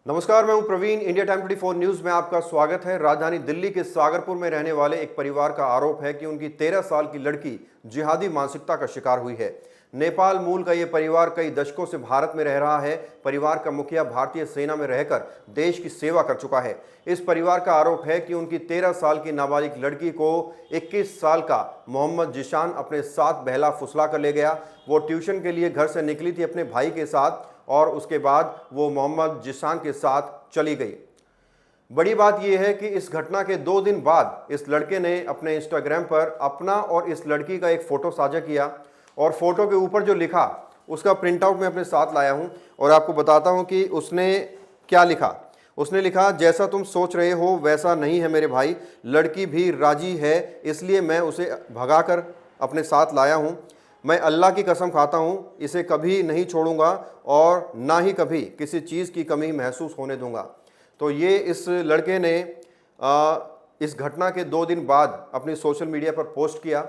नमस्कार, मैं हूं प्रवीण। इंडिया टाइम 24 न्यूज में आपका स्वागत है। राजधानी दिल्ली के सागरपुर में रहने वाले एक परिवार का आरोप है कि उनकी 13 साल की लड़की जिहादी मानसिकता का शिकार हुई है। नेपाल मूल का यह परिवार कई दशकों से भारत में रह रहा है। परिवार का मुखिया भारतीय सेना में रहकर देश की सेवा कर चुका है। इस परिवार का आरोप है कि उनकी 13 साल की नाबालिग लड़की को 21 साल का मोहम्मद जिशान अपने साथ बहला फुसला कर ले गया। वो ट्यूशन के लिए घर से निकली थी अपने भाई के साथ और उसके बाद वो मोहम्मद जिशान के साथ चली गई। बड़ी बात यह है कि इस घटना के 2 दिन बाद इस लड़के ने अपने इंस्टाग्राम पर अपना और इस लड़की का एक फ़ोटो साझा किया और फोटो के ऊपर जो लिखा उसका प्रिंट आउट मैं अपने साथ लाया हूं और आपको बताता हूं कि उसने क्या लिखा। उसने लिखा, जैसा तुम सोच रहे हो वैसा नहीं है मेरे भाई, लड़की भी राजी है, इसलिए मैं उसे भगाकर अपने साथ लाया हूं। मैं अल्लाह की कसम खाता हूं, इसे कभी नहीं छोड़ूंगा और ना ही कभी किसी चीज़ की कमी महसूस होने दूंगा। तो ये इस लड़के ने इस घटना के 2 दिन बाद अपनी सोशल मीडिया पर पोस्ट किया।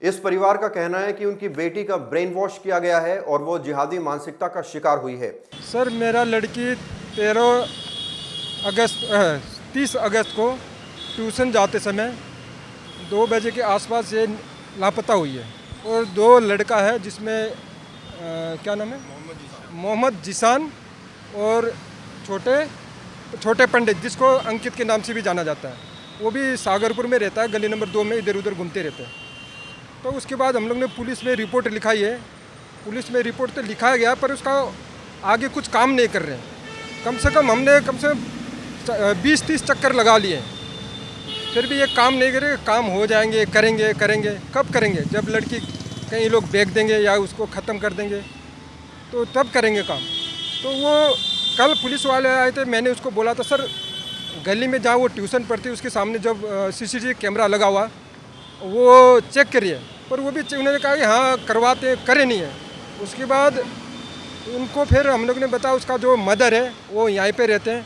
इस परिवार का कहना है कि उनकी बेटी का ब्रेन वॉश किया गया है और वो जिहादी मानसिकता का शिकार हुई है। सर, मेरा लड़की 30 अगस्त को ट्यूशन जाते समय 2 बजे के आसपास ये लापता हुई है और 2 लड़का है जिसमें क्या नाम है, मोहम्मद जिशान और छोटे पंडित, जिसको अंकित के नाम से भी जाना जाता है। वो भी सागरपुर में रहता है, गली नंबर 2 में इधर उधर घूमते रहते हैं। तो उसके बाद हम लोग ने पुलिस में रिपोर्ट लिखाई है। पुलिस में रिपोर्ट तो लिखाया गया पर उसका आगे कुछ काम नहीं कर रहे हैं। हमने कम से 20-30 चक्कर लगा लिए, फिर भी ये काम नहीं करे। काम हो जाएंगे, करेंगे कब करेंगे? जब लड़की कहीं लोग बेच देंगे या उसको ख़त्म कर देंगे तो तब करेंगे काम। तो वो कल पुलिस वाले आए थे, मैंने उसको बोला था, सर गली में जहाँ वो ट्यूशन पढ़ती उसके सामने जब CCTV कैमरा लगा हुआ वो चेक करिए, पर वो भी उन्होंने कहा कि हाँ करवाते, करे नहीं है। उसके बाद उनको फिर हम लोग ने बताया उसका जो मदर है वो यहीं पे रहते हैं,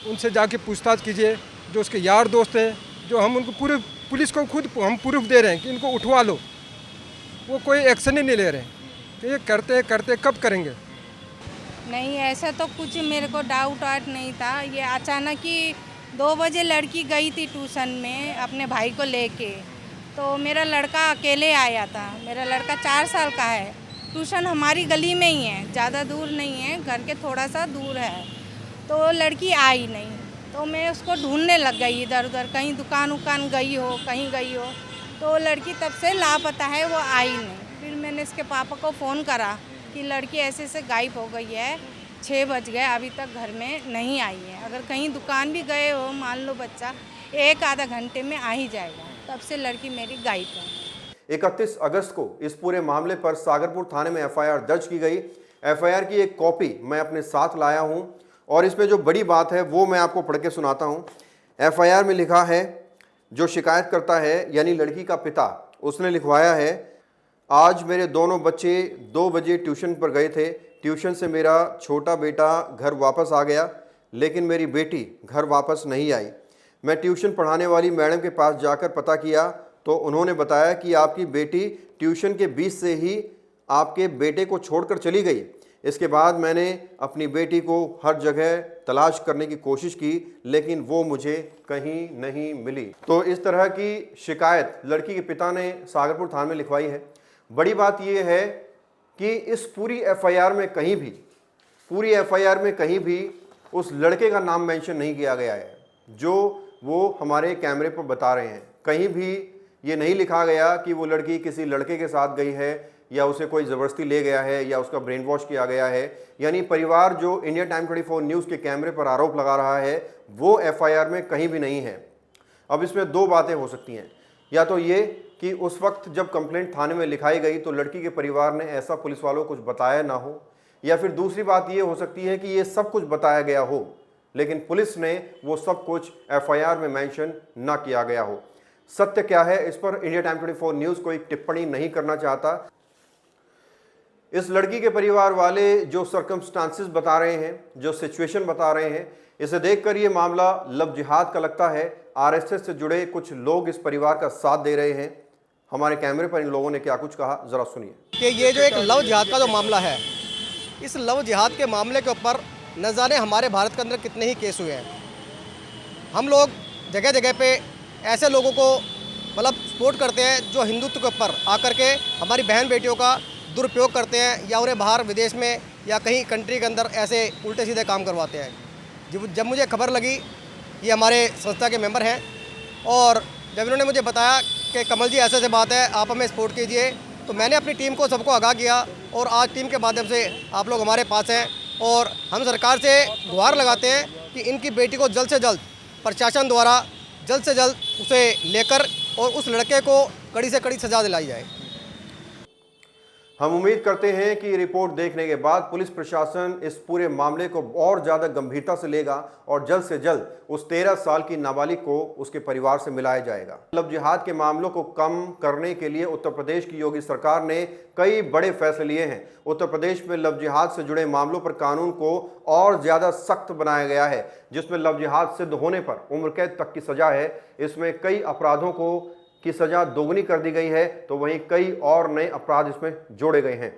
उनसे जाके पूछताछ कीजिए। जो उसके यार दोस्त हैं, जो हम उनको पूरे पुलिस को खुद हम प्रूफ दे रहे हैं कि इनको उठवा लो, वो कोई एक्शन ही नहीं ले रहे कि ये करते कब करेंगे। नहीं, ऐसा तो कुछ मेरे को डाउट नहीं था। ये अचानक ही 2 बजे लड़की गई थी ट्यूशन में अपने भाई को लेके, तो मेरा लड़का अकेले आया था। मेरा लड़का 4 साल का है। ट्यूशन हमारी गली में ही है, ज़्यादा दूर नहीं है, घर के थोड़ा सा दूर है। तो लड़की आई नहीं, तो मैं उसको ढूंढने लग गई इधर उधर, कहीं दुकान गई हो, कहीं गई हो। तो लड़की तब से लापता है, वो आई नहीं। फिर मैंने इसके पापा को फ़ोन करा कि लड़की ऐसे से गायब हो गई है, 6 बज गए, अभी तक घर में नहीं आई है। अगर कहीं दुकान भी गए हो, मान लो बच्चा 1-आधा घंटे में आ ही जाएगा। तब से लड़की मेरी गायब है। 31 अगस्त को इस पूरे मामले पर सागरपुर थाने में FIR दर्ज की गई। FIR की एक कॉपी मैं अपने साथ लाया हूं और इसमें जो बड़ी बात है वो मैं आपको पढ़ के सुनाता हूं। FIR में लिखा है, जो शिकायत करता है यानी लड़की का पिता, उसने लिखवाया है, आज मेरे दोनों बच्चे 2 बजे ट्यूशन पर गए थे। ट्यूशन से मेरा छोटा बेटा घर वापस आ गया, लेकिन मेरी बेटी घर वापस नहीं आई। मैं ट्यूशन पढ़ाने वाली मैडम के पास जाकर पता किया तो उन्होंने बताया कि आपकी बेटी ट्यूशन के बीच से ही आपके बेटे को छोड़कर चली गई। इसके बाद मैंने अपनी बेटी को हर जगह तलाश करने की कोशिश की, लेकिन वो मुझे कहीं नहीं मिली। तो इस तरह की शिकायत लड़की के पिता ने सागरपुर थाने में लिखवाई है। बड़ी बात यह है कि इस पूरी FIR में कहीं भी उस लड़के का नाम मेंशन नहीं किया गया है जो वो हमारे कैमरे पर बता रहे हैं। कहीं भी ये नहीं लिखा गया कि वो लड़की किसी लड़के के साथ गई है या उसे कोई ज़बरदस्ती ले गया है या उसका ब्रेन वॉश किया गया है। यानी परिवार जो इंडिया टाइम 24 न्यूज़ के कैमरे पर आरोप लगा रहा है वो FIR में कहीं भी नहीं है। अब इसमें 2 बातें हो सकती हैं, या तो ये कि उस वक्त जब कंप्लेंट थाने में लिखाई गई तो लड़की के परिवार ने ऐसा पुलिस वालों को कुछ बताया ना हो, या फिर दूसरी बात ये हो सकती है कि ये सब कुछ बताया गया हो लेकिन पुलिस ने वो सब कुछ FIR में मेंशन ना किया गया हो। सत्य क्या है इस पर इंडिया टाइम 24 न्यूज़ कोई टिप्पणी नहीं करना चाहता। इस लड़की के परिवार वाले जो सर्कमस्टांसेस बता रहे हैं, जो सिचुएशन बता रहे हैं, इसे देखकर ये मामला लव जिहाद का लगता है। RSS से जुड़े कुछ लोग इस परिवार का साथ दे रहे हैं। हमारे कैमरे पर इन लोगों ने क्या कुछ कहा, जरा सुनिए। कि ये जो एक लव जिहाद का जो मामला है, इस लव जिहाद के मामले के ऊपर न जाने हमारे भारत के अंदर कितने ही केस हुए हैं। हम लोग जगह जगह पे ऐसे लोगों को मतलब सपोर्ट करते हैं जो हिंदुत्व के ऊपर आकर के हमारी बहन बेटियों का दुरुपयोग करते हैं या उन्हें बाहर विदेश में या कहीं कंट्री के अंदर ऐसे उल्टे सीधे काम करवाते हैं। जब मुझे खबर लगी, ये हमारे संस्था के मेंबर हैं, और जब इन्होंने मुझे बताया कि कमल जी ऐसे बात है, आप हमें सपोर्ट कीजिए, तो मैंने अपनी टीम को सबको आगाह किया और आज टीम के माध्यम से आप लोग हमारे पास हैं और हम सरकार से गुहार लगाते हैं कि इनकी बेटी को जल्द से जल्द प्रशासन द्वारा जल्द से जल्द उसे लेकर और उस लड़के को कड़ी से कड़ी सजा दिलाई जाए। हम उम्मीद करते हैं कि रिपोर्ट देखने के बाद पुलिस प्रशासन इस पूरे मामले को और ज़्यादा गंभीरता से लेगा और जल्द से जल्द उस 13 साल की नाबालिग को उसके परिवार से मिलाया जाएगा। लव जिहाद के मामलों को कम करने के लिए उत्तर प्रदेश की योगी सरकार ने कई बड़े फैसले लिए हैं। उत्तर प्रदेश में लव जिहाद से जुड़े मामलों पर कानून को और ज़्यादा सख्त बनाया गया है, जिसमें लव जिहाद सिद्ध होने पर उम्र कैद तक की सजा है। इसमें कई अपराधों की सजा दोगुनी कर दी गई है, तो वहीं कई और नए अपराध इसमें जोड़े गए हैं।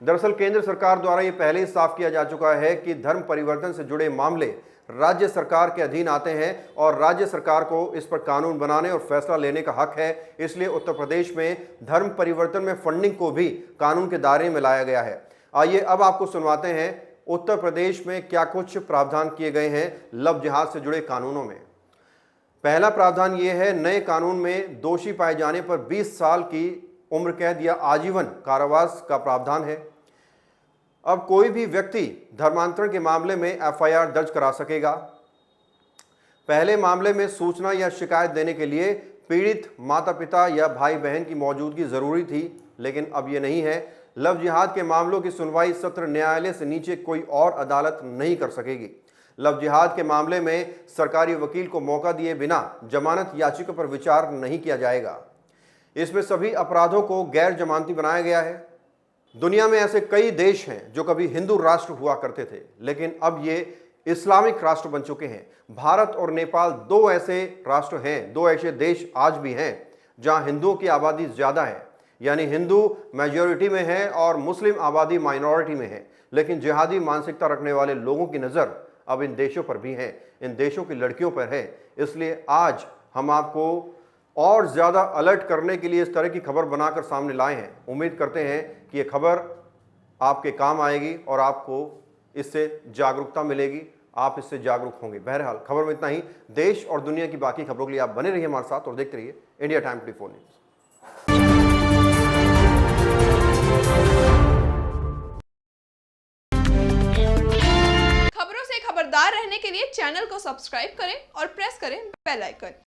दरअसल केंद्र सरकार द्वारा ये पहले ही साफ किया जा चुका है कि धर्म परिवर्तन से जुड़े मामले राज्य सरकार के अधीन आते हैं और राज्य सरकार को इस पर कानून बनाने और फैसला लेने का हक है। इसलिए उत्तर प्रदेश में धर्म परिवर्तन में फंडिंग को भी कानून के दायरे में लाया गया है। आइए अब आपको सुनवाते हैं उत्तर प्रदेश में क्या कुछ प्रावधान किए गए हैं लव जिहाद से जुड़े कानूनों में। पहला प्रावधान ये है, नए कानून में दोषी पाए जाने पर 20 साल की उम्र कैद या आजीवन कारावास का प्रावधान है। अब कोई भी व्यक्ति धर्मांतरण के मामले में एफआईआर दर्ज करा सकेगा। पहले मामले में सूचना या शिकायत देने के लिए पीड़ित माता पिता या भाई बहन की मौजूदगी जरूरी थी, लेकिन अब ये नहीं है। लव जिहाद के मामलों की सुनवाई सत्र न्यायालय से नीचे कोई और अदालत नहीं कर सकेगी। लव जिहाद के मामले में सरकारी वकील को मौका दिए बिना जमानत याचिका पर विचार नहीं किया जाएगा। इसमें सभी अपराधों को गैर जमानती बनाया गया है। दुनिया में ऐसे कई देश हैं जो कभी हिंदू राष्ट्र हुआ करते थे, लेकिन अब ये इस्लामिक राष्ट्र बन चुके हैं। भारत और नेपाल दो ऐसे राष्ट्र हैं, दो ऐसे देश आज भी हैं जहां हिंदुओं की आबादी ज़्यादा है, यानी हिंदू मेजॉरिटी में है और मुस्लिम आबादी माइनॉरिटी में है। लेकिन जिहादी मानसिकता रखने वाले लोगों की नज़र अब इन देशों पर भी हैं, इन देशों की लड़कियों पर है। इसलिए आज हम आपको और ज़्यादा अलर्ट करने के लिए इस तरह की खबर बनाकर सामने लाए हैं। उम्मीद करते हैं कि ये खबर आपके काम आएगी और आपको इससे जागरूकता मिलेगी, आप इससे जागरूक होंगे। बहरहाल खबर में इतना ही। देश और दुनिया की बाकी खबरों के लिए आप बने रहिए हमारे साथ और देखते रहिए इंडिया टाइम 24 न्यूज़। खबरों से खबरदार रहने के लिए चैनल को सब्सक्राइब करें और प्रेस करें बेल आइकन।